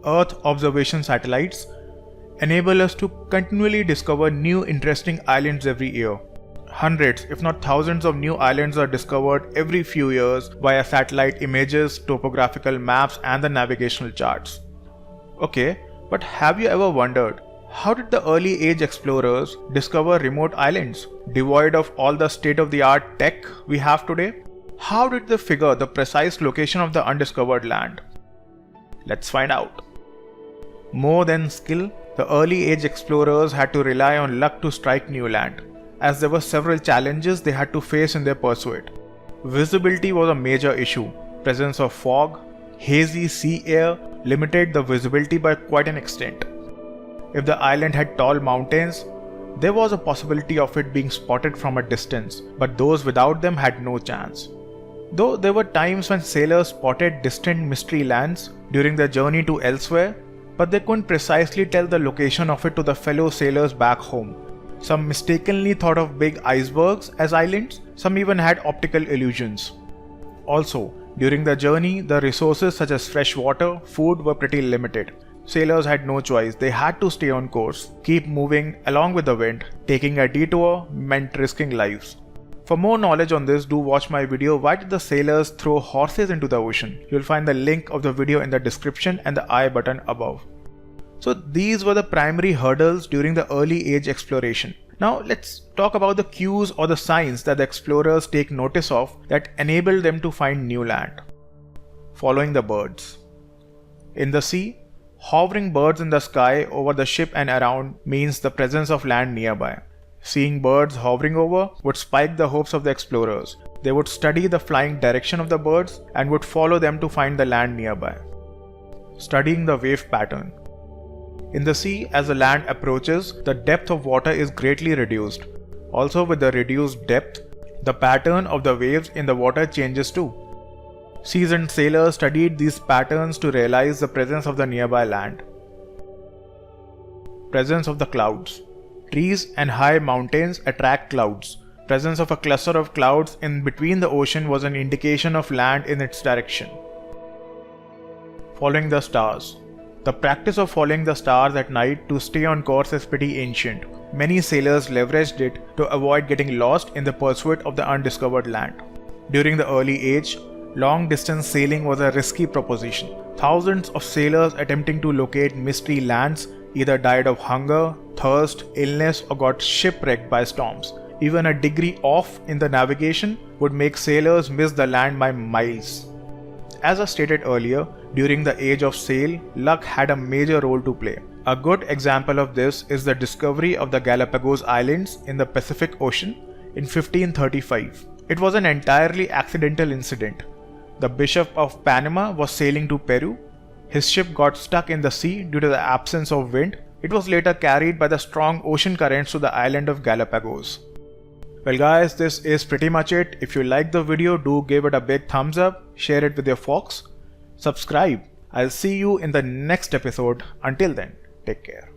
Earth observation satellites enable us to continually discover new interesting islands every year. Hundreds, if not thousands of new islands are discovered every few years via satellite images, topographical maps and the navigational charts. Okay, but have you ever wondered, how did the early age explorers discover remote islands devoid of all the state-of-the-art tech we have today? How did they figure the precise location of the undiscovered land? Let's find out. More than skill, the early age explorers had to rely on luck to strike new land, as there were several challenges they had to face in their pursuit. Visibility was a major issue. Presence of fog, hazy sea air limited the visibility by quite an extent. If the island had tall mountains, there was a possibility of it being spotted from a distance, but those without them had no chance. Though there were times when sailors spotted distant mystery lands during their journey to elsewhere, but they couldn't precisely tell the location of it to the fellow sailors back home. Some mistakenly thought of big icebergs as islands, some even had optical illusions. Also, during the journey, the resources such as fresh water, food were pretty limited. Sailors had no choice, they had to stay on course, keep moving along with the wind. Taking a detour meant risking lives. For more knowledge on this, do watch my video Why Did the Sailors Throw Horses into the Ocean? You'll find the link of the video in the description and the I button above. So these were the primary hurdles during the early age exploration. Now let's talk about the cues or the signs that the explorers take notice of that enable them to find new land. Following the birds. In the sea, hovering birds in the sky over the ship and around means the presence of land nearby. Seeing birds hovering over would spike the hopes of the explorers. They would study the flying direction of the birds and would follow them to find the land nearby. Studying the wave pattern. In the sea, as the land approaches, the depth of water is greatly reduced. Also, with the reduced depth, the pattern of the waves in the water changes too. Seasoned sailors studied these patterns to realize the presence of the nearby land. Presence of the clouds. Trees and high mountains attract clouds. Presence of a cluster of clouds in between the ocean was an indication of land in its direction. Following the stars. The practice of following the stars at night to stay on course is pretty ancient. Many sailors leveraged it to avoid getting lost in the pursuit of the undiscovered land. During the early age, long-distance sailing was a risky proposition. Thousands of sailors attempting to locate mystery lands either died of hunger, thirst, illness, or got shipwrecked by storms. Even a degree off in the navigation would make sailors miss the land by miles. As I stated earlier, during the age of sail, luck had a major role to play. A good example of this is the discovery of the Galapagos Islands in the Pacific Ocean in 1535. It was an entirely accidental incident. The Bishop of Panama was sailing to Peru. His ship got stuck in the sea due to the absence of wind. It was later carried by the strong ocean currents to the island of Galapagos. Well guys, this is pretty much it. If you liked the video, do give it a big thumbs up, share it with your folks, subscribe. I'll see you in the next episode. Until then, take care.